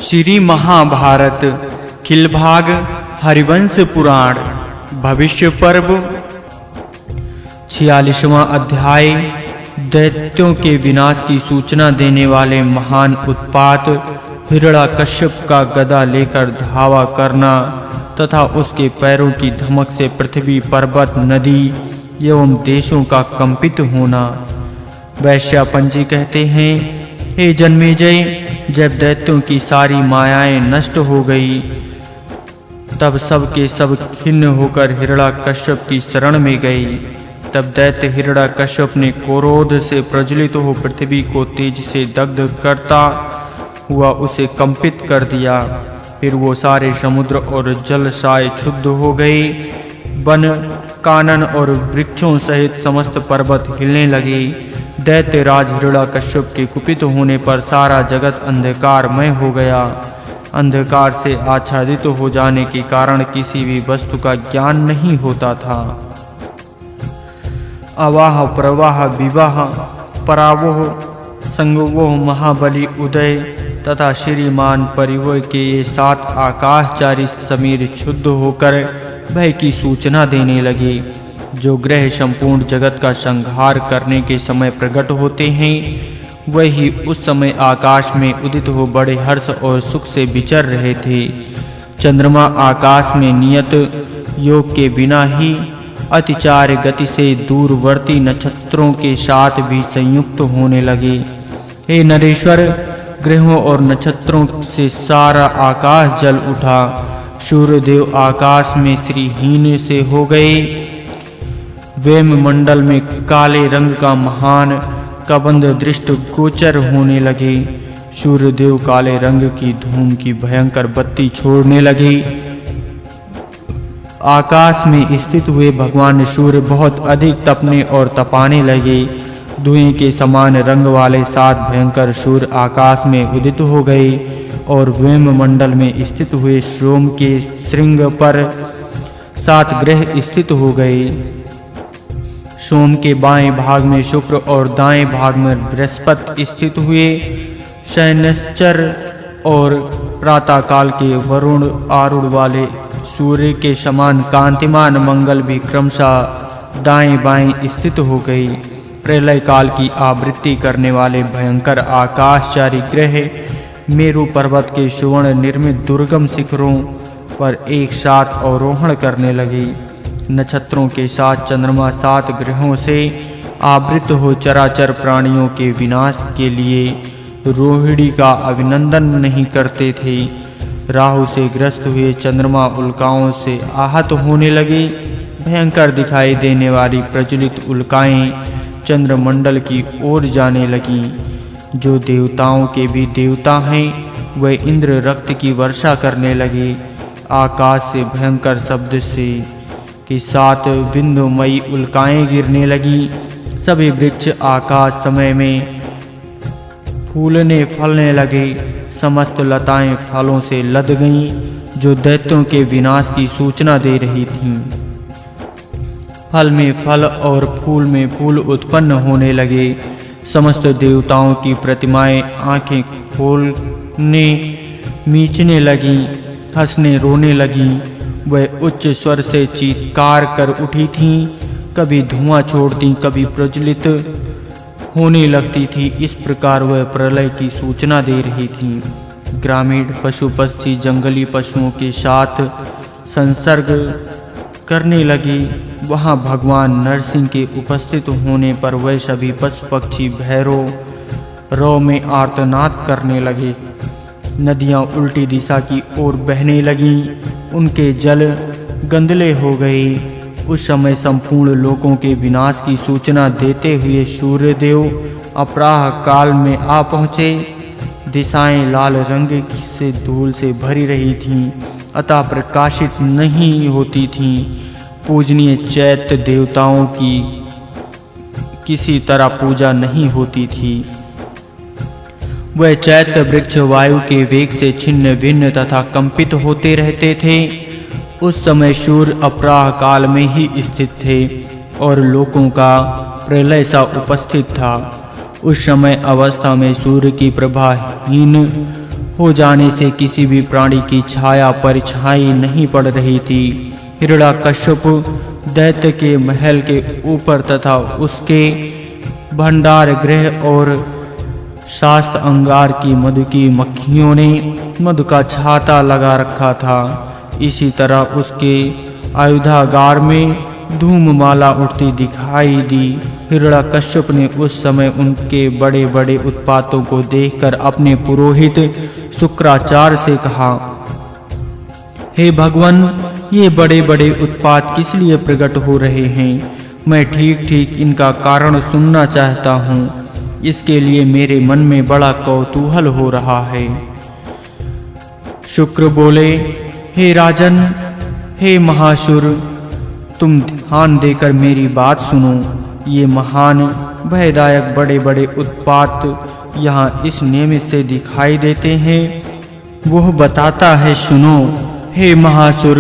श्री महाभारत खिलभाग हरिवंश पुराण भविष्य पर्व 46वां अध्याय। दैत्यों के विनाश की सूचना देने वाले महान उत्पात हिरण्यकश्यप का गदा लेकर धावा करना तथा उसके पैरों की धमक से पृथ्वी, पर्वत, नदी एवं देशों का कंपित होना। वैश्यापंजी कहते हैं, हे जन्मेजय, जब दैत्यों की सारी मायाएं नष्ट हो गई तब सब के सब खिन्न होकर हिरण्यकश्यप की शरण में गई। तब दैत्य हिरण्यकश्यप ने क्रोध से प्रज्वलित हो पृथ्वी को तेज से दग्ध करता हुआ उसे कंपित कर दिया। फिर वो सारे समुद्र और जलसाय क्षुब्ध हो गए। वन, कानन और वृक्षों सहित समस्त पर्वत हिलने लगे। दैत्य राज हिरण्यकश्यप के कुपित होने पर सारा जगत अंधकारमय हो गया। अंधकार से आच्छादित हो जाने के कारण किसी भी वस्तु का ज्ञान नहीं होता था। अवाह, प्रवाह, विवाह, परावोह, संगवोह, महाबली, उदय तथा श्रीमान परिवह के ये 7 आकाशचारी समीर क्षुब्ध होकर भय की सूचना देने लगे। जो ग्रह संपूर्ण जगत का संहार करने के समय प्रकट होते हैं, वही उस समय आकाश में उदित हो बड़े हर्ष और सुख से विचर रहे थे। चंद्रमा आकाश में नियत योग के बिना ही अतिचार गति से दूरवर्ती नक्षत्रों के साथ भी संयुक्त होने लगे। हे नरेश्वर, ग्रहों और नक्षत्रों से सारा आकाश जल उठा। सूर्यदेव आकाश में श्रीहीन से हो गए। वेम मंडल में काले रंग का महान कबंध दृष्ट गोचर होने लगे। सूर्यदेव काले रंग की धूम की भयंकर बत्ती छोड़ने लगे। आकाश में स्थित हुए भगवान सूर्य बहुत अधिक तपने और तपाने लगे। धुएं के समान रंग वाले 7 भयंकर सूर्य आकाश में उदित हो गए और वेम मंडल में स्थित हुए सोम के श्रृंग पर 7 ग्रह स्थित हो गए। सोम के बाएं भाग में शुक्र और दाएं भाग में बृहस्पति स्थित हुए। शनैश्चर और प्रातः काल के वरुण आरूढ़ वाले सूर्य के समान कांतिमान मंगल भी क्रमशः दाएं बाएं स्थित हो गई। प्रलय काल की आवृत्ति करने वाले भयंकर आकाशचारी ग्रह मेरु पर्वत के सुवर्ण निर्मित दुर्गम शिखरों पर एक साथ आरोहण करने लगे। नक्षत्रों के साथ चंद्रमा 7 ग्रहों से आवृत हो चराचर प्राणियों के विनाश के लिए रोहिणी का अभिनंदन नहीं करते थे। राहु से ग्रस्त हुए चंद्रमा उल्काओं से आहत होने लगे। भयंकर दिखाई देने वाली प्रज्वलित उल्काएं चंद्रमंडल की ओर जाने लगीं। जो देवताओं के भी देवता हैं, वे इंद्र रक्त की वर्षा करने लगे। आकाश से भयंकर शब्द से कि 7 बिंदुमयी उल्काएं गिरने लगी। सभी वृक्ष आकाश समय में फूलने फलने लगे। समस्त लताएं फलों से लद गईं, जो दैत्यों के विनाश की सूचना दे रही थीं। फल में फल और फूल में फूल उत्पन्न होने लगे। समस्त देवताओं की प्रतिमाएं आंखें खोलने मीचने लगीं, हंसने रोने लगीं। वह उच्च स्वर से चीत्कार कर उठी थीं, कभी धुआं छोड़ती, कभी प्रज्वलित होने लगती थी। इस प्रकार वह प्रलय की सूचना दे रही थीं। ग्रामीण पशु पक्षी जंगली पशुओं के साथ संसर्ग करने लगी। वहां भगवान नरसिंह के उपस्थित होने पर वह सभी पशु पक्षी भैरव रव में आर्तनाद करने लगे। नदियां उल्टी दिशा की ओर बहने लगीं, उनके जल गंदले हो गए। उस समय संपूर्ण लोकों के विनाश की सूचना देते हुए सूर्यदेव अपराह काल में आ पहुँचे। दिशाएं लाल रंग से धूल से भरी रही थीं, अतः प्रकाशित नहीं होती थीं। पूजनीय चैत्य देवताओं की किसी तरह पूजा नहीं होती थी। वह चैत्य वृक्ष वायु के वेग से छिन्न भिन्न तथा कंपित होते रहते थे। उस समय सूर्य अपराह काल में ही स्थित थे और लोकों का प्रलय सा उपस्थित था। उस समय अवस्था में सूर्य की प्रभाहीन हो जाने से किसी भी प्राणी की छाया परछाई नहीं पड़ रही थी। हिरण्यकश्यप दैत्य के महल के ऊपर तथा उसके भंडार गृह और शास्त्र अंगार की मधु की मक्खियों ने मधु का छाता लगा रखा था। इसी तरह उसके आयुधागार में धूममाला उठती दिखाई दी। हिरण्यकश्यप ने उस समय उनके बड़े बड़े उत्पातों को देखकर अपने पुरोहित शुक्राचार्य से कहा, हे भगवान, ये बड़े बड़े उत्पात किस लिए प्रकट हो रहे हैं? मैं ठीक ठीक इनका कारण सुनना चाहता हूँ। इसके लिए मेरे मन में बड़ा कौतूहल हो रहा है। शुक्र बोले, हे राजन, हे महाशुर, तुम ध्यान देकर मेरी बात सुनो। ये महान भयदायक बड़े बड़े उत्पात यहाँ इस नियमित से दिखाई देते हैं। वह बताता है, सुनो हे महासुर,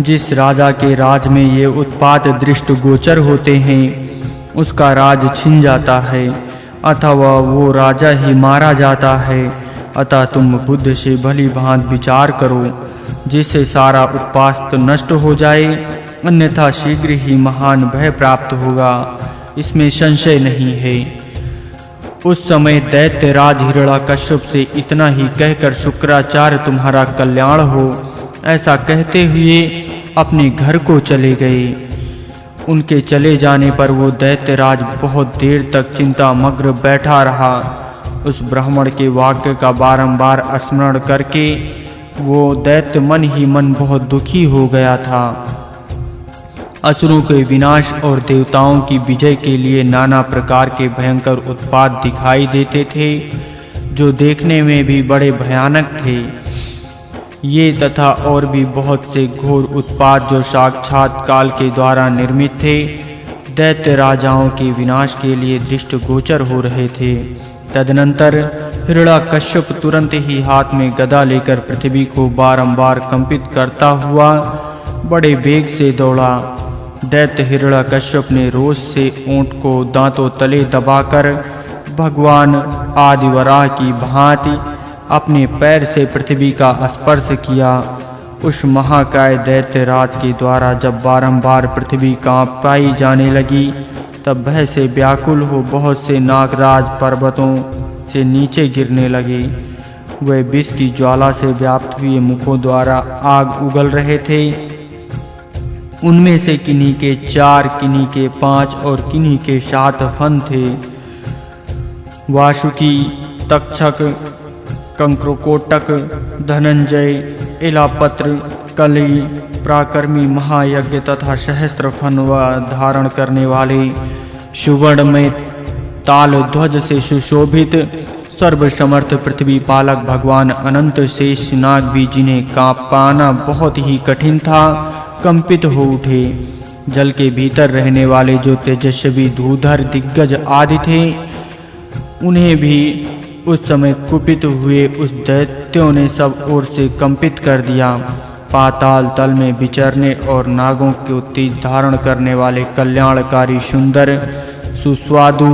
जिस राजा के राज में ये उत्पात दृष्टिगोचर होते हैं उसका राज छिन जाता है अथवा वो राजा ही मारा जाता है। अतः तुम बुद्ध से भली भांति विचार करो, जिससे सारा उत्पात नष्ट हो जाए, अन्यथा शीघ्र ही महान भय प्राप्त होगा, इसमें संशय नहीं है। उस समय दैत्यराज हिरण्यकश्यप से इतना ही कहकर, शुक्राचार्य तुम्हारा कल्याण हो, ऐसा कहते हुए अपने घर को चले गए। उनके चले जाने पर वो दैत्यराज बहुत देर तक चिंतामग्न बैठा रहा। उस ब्राह्मण के वाक्य का बारंबार स्मरण करके वो दैत्य मन ही मन बहुत दुखी हो गया था। असुरों के विनाश और देवताओं की विजय के लिए नाना प्रकार के भयंकर उत्पात दिखाई देते थे, जो देखने में भी बड़े भयानक थे। ये तथा और भी बहुत से घोर उत्पात जो साक्षात काल के द्वारा निर्मित थे, दैत्य राजाओं के विनाश के लिए दृष्टिगोचर हो रहे थे। तदनंतर हिरण्यकश्यप तुरंत ही हाथ में गदा लेकर पृथ्वी को बारंबार कंपित करता हुआ बड़े वेग से दौड़ा। दैत्य हिरण्यकश्यप ने रोष से ऊंट को दांतों तले दबाकर भगवान आदिवराह की भांति अपने पैर से पृथ्वी का स्पर्श किया। उस महाकाय दैत्यराज के द्वारा जब बारंबार पृथ्वी कांपाई जाने लगी, तब भय से व्याकुल हो बहुत से नागराज पर्वतों से नीचे गिरने लगे। वे विष की ज्वाला से व्याप्त हुए मुखों द्वारा आग उगल रहे थे। उनमें से किन्हीं के 4, किन्हीं के 5 और किन्हीं के 7 फन थे। वासुकी, तक्षक, कंक्रकोटक, धनंजय, इलापत्र, कली, प्राकर्मी महायज्ञ तथा सहस्त्र फन धारण करने वाले सुवर्ण में ताल ध्वज से सुशोभित सर्वसमर्थ पृथ्वी पालक भगवान अनंत शेष नाग भी, जिन्हें कांपाना बहुत ही कठिन था, कंपित हो उठे। जल के भीतर रहने वाले जो तेजस्वी धूधर दिग्गज आदि थे, उन्हें भी उस समय कुपित हुए उस दैत्यों ने सब ओर से कंपित कर दिया। पाताल तल में विचरने और नागों को तेज धारण करने वाले कल्याणकारी सुंदर सुस्वादु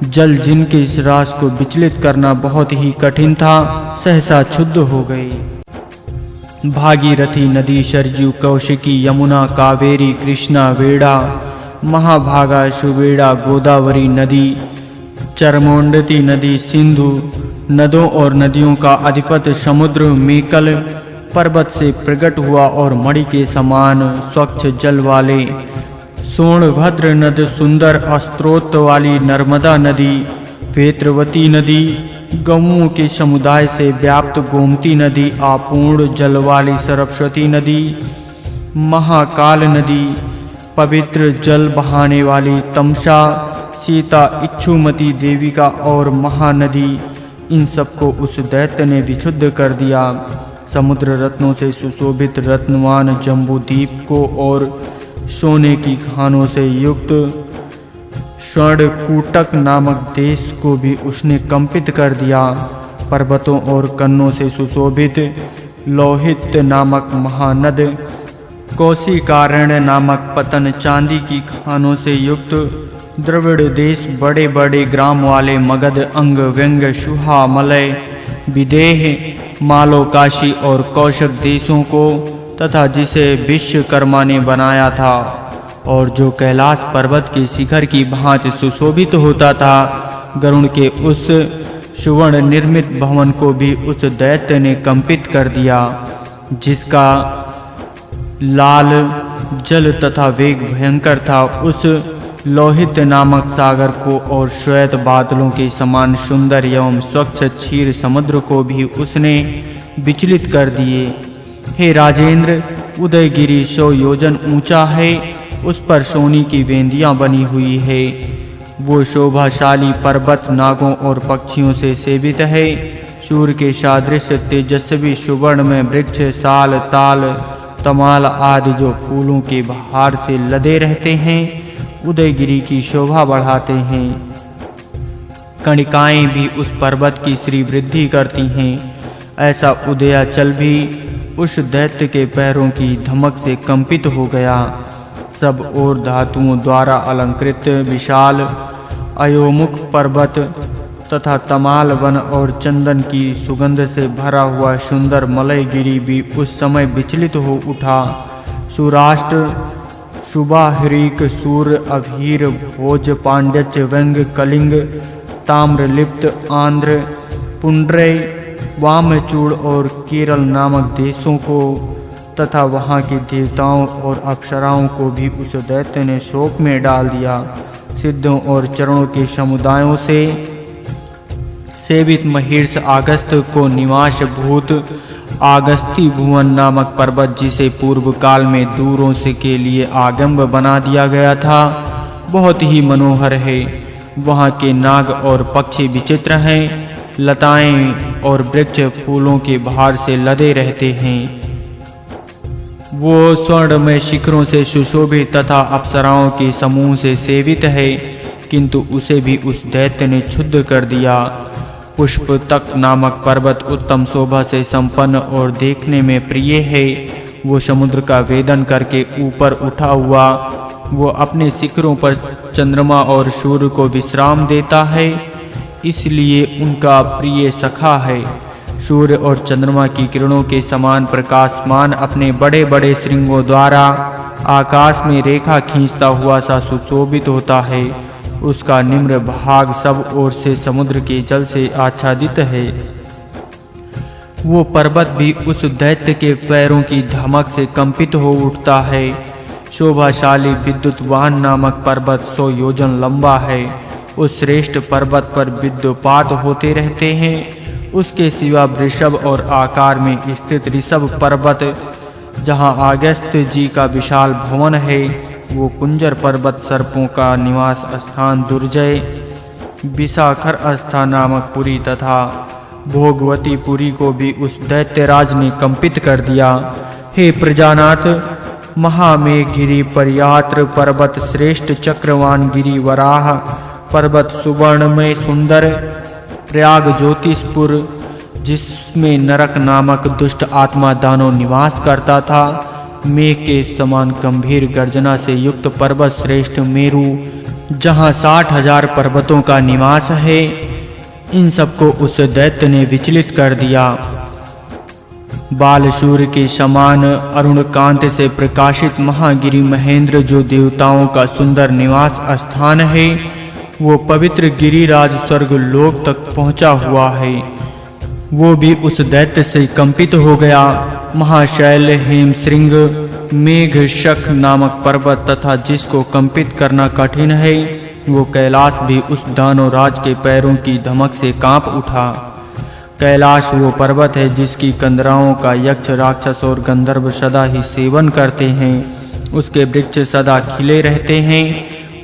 जल, जिनके इस रास को विचलित करना बहुत ही कठिन था, सहसा क्षुब्ध हो गई। भागीरथी नदी, सरजू, कौशिकी, यमुना, कावेरी, कृष्णा, वेड़ा, महाभागा, सुवेड़ा, गोदावरी नदी, चरमोंडती नदी, सिंधु नदों और नदियों का अधिपति समुद्र मेकल पर्वत से प्रकट हुआ और मणि के समान स्वच्छ जल वाले सोनभद्र नद, सुंदर अस्त्रोत वाली नर्मदा नदी, वेत्रवती नदी, गौओं के समुदाय से व्याप्त गोमती नदी, अपूर्ण जल वाली सरस्वती नदी, महाकाल नदी, पवित्र जल बहाने वाली तमसा, सीता, इच्छुमती देविका और महानदी, इन सबको उस दैत्य ने विशुद्ध कर दिया। समुद्र रत्नों से सुशोभित रत्नवान जम्बूद्वीप को और सोने की खानों से युक्त स्वर्णकूटक नामक देश को भी उसने कंपित कर दिया। पर्वतों और कन्नों से सुशोभित लोहित नामक महानद, कौशिकारण्य नामक पतन, चांदी की खानों से युक्त द्रविड़ देश बड़े बड़े ग्राम वाले मगध, अंग, व्यंग, शुहा, मलय, विदेह, मालो, काशी और कौशक देशों को तथा जिसे विश्वकर्मा ने बनाया था और जो कैलाश पर्वत के शिखर की भांति सुशोभित होता था, गरुड़ के उस सुवर्ण निर्मित भवन को भी उस दैत्य ने कंपित कर दिया, जिसका लाल जल तथा वेग भयंकर था। उस लोहित नामक सागर को और श्वेत बादलों के समान सुंदर एवं स्वच्छ क्षीर समुद्र को भी उसने विचलित कर दिए। हे राजेंद्र, उदयगिरी 100 योजन ऊंचा है, उस पर सोने की वेंदियां बनी हुई है। वो शोभाशाली पर्वत नागों और पक्षियों से सेवित है। सूर्य के सादृश तेजस्वी सुवर्ण में वृक्ष, साल, ताल, तमाल आदि जो फूलों के बहार से लदे रहते हैं, उदयगिरी की शोभा बढ़ाते हैं। कणिकाएं भी उस पर्वत की श्री वृद्धि करती हैं। ऐसा उदयाचल भी उस दैत्य के पैरों की धमक से कंपित हो गया। सब और धातुओं द्वारा अलंकृत विशाल अयोमुख पर्वत तथा तमाल वन और चंदन की सुगंध से भरा हुआ सुंदर मलयगिरी भी उस समय विचलित हो उठा। सुराष्ट्र, सुबाहरीक, सूर, अभीर, भोज, पांड्यच, व्यंग, कलिंग, ताम्रलिप्त, आंध्र, पुंड्रय, वामचूड़ और केरल नामक देशों को तथा वहाँ के देवताओं और अप्सराओं को भी उस दैत्य ने शोक में डाल दिया। सिद्धों और चरणों के समुदायों से सेवित महीर्ष आगस्त को निवास भूत आगस्ती भुवन नामक पर्वत, जिसे पूर्व काल में दूरों से के लिए आगम्ब बना दिया गया था, बहुत ही मनोहर है। वहाँ के नाग और पक्षी विचित्र हैं। लताएं और वृक्ष फूलों के बहार से लदे रहते हैं। वो स्वर्ण में शिखरों से सुशोभित तथा अप्सराओं के समूह से सेवित है, किंतु उसे भी उस दैत्य ने क्षुब्ध कर दिया। पुष्पतक नामक पर्वत उत्तम शोभा से संपन्न और देखने में प्रिय है। वो समुद्र का वेदन करके ऊपर उठा हुआ, वो अपने शिखरों पर चंद्रमा और सूर्य को विश्राम देता है, इसलिए उनका प्रिय सखा है। सूर्य और चंद्रमा की किरणों के समान प्रकाशमान अपने बड़े बड़े श्रृंगों द्वारा आकाश में रेखा खींचता हुआ सा सुशोभित होता है। उसका निम्न भाग सब ओर से समुद्र के जल से आच्छादित है। वो पर्वत भी उस दैत्य के पैरों की धमक से कंपित हो उठता है। शोभाशाली विद्युतवान नामक पर्वत 100 योजन लंबा है। उस श्रेष्ठ पर्वत पर विद्युपात होते रहते हैं। उसके सिवा वृषभ और आकार में स्थित ऋषभ पर्वत, जहाँ अगस्त्य जी का विशाल भवन है, वो कुंजर पर्वत सर्पों का निवास स्थान दुर्जय, विशाखर आस्था नामक पुरी तथा भोगवती पुरी को भी उस दैत्यराज ने कंपित कर दिया। हे प्रजानाथ, महामेघगिरी, पर्यात्र पर्वत, श्रेष्ठ चक्रवान गिरी, वराह पर्वत, सुवर्ण में सुंदर, प्रयाग ज्योतिषपुर जिसमें नरक नामक दुष्ट आत्मा दानव निवास करता था, मेघ के समान गंभीर गर्जना से युक्त पर्वत श्रेष्ठ मेरु, जहाँ 60,000 पर्वतों का निवास है, इन सबको उस दैत्य ने विचलित कर दिया। बाल सूर्य के समान अरुण कांति से प्रकाशित महागिरी महेंद्र, जो देवताओं का सुंदर निवास स्थान है, वो पवित्र गिरिराज स्वर्ग लोक तक पहुंचा हुआ है। वो भी उस दैत्य से कंपित हो गया। महाशैल, हेमश्रृंग, मेघशक नामक पर्वत तथा जिसको कंपित करना कठिन है, वो कैलाश भी उस दानव राज के पैरों की धमक से कांप उठा। कैलाश वो पर्वत है जिसकी कंदराओं का यक्ष, राक्षस और गंधर्व सदा ही सेवन करते हैं। उसके वृक्ष सदा खिले रहते हैं।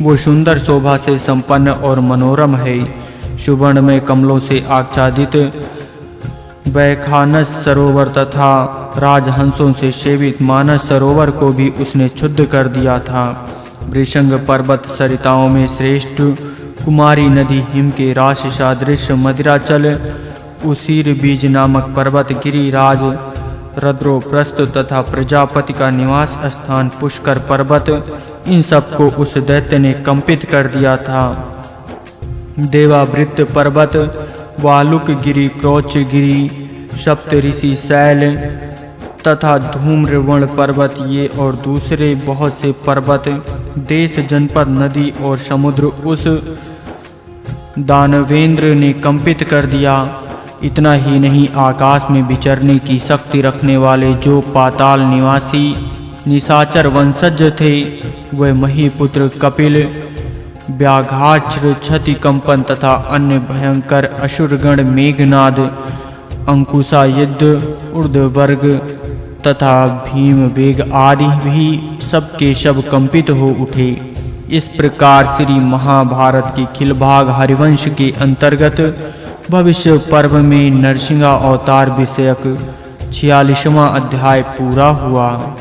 वो सुंदर शोभा से संपन्न और मनोरम है। सुवर्ण में कमलों से आच्छादित वैखानस सरोवर तथा राजहंसों से सेवित मानस सरोवर को भी उसने क्षुब्ध कर दिया था। वृषंग पर्वत सरिताओं में श्रेष्ठ, कुमारी नदी हिम के राशि सादृश, मदिराचल, उसीर बीज नामक पर्वत गिरिराज, रुद्रप्रस्थ तथा प्रजापति का निवास स्थान पुष्कर पर्वत, इन सबको उस दैत्य ने कंपित कर दिया था। देवावृत पर्वत, वालुकगिरि, क्रोचगिरि, सप्तऋषि शैल तथा धूम्रवर्ण पर्वत, ये और दूसरे बहुत से पर्वत, देश, जनपद, नदी और समुद्र उस दानवेंद्र ने कंपित कर दिया। इतना ही नहीं, आकाश में विचरने की शक्ति रखने वाले जो पाताल निवासी निशाचर वंशज थे, वह महीपुत्र कपिल, व्याघ्राक्ष, क्षतिकंपन तथा अन्य भयंकर असुरगण, मेघनाद, अंकुशायिद्ध, ऊर्ध्ववर्ग तथा भीमवेग आदि भी सबके सब कंपित हो उठे। इस प्रकार श्री महाभारत के खिलभाग हरिवंश के अंतर्गत भविष्य पर्व में नरसिंह अवतार विषयक 46वां अध्याय पूरा हुआ।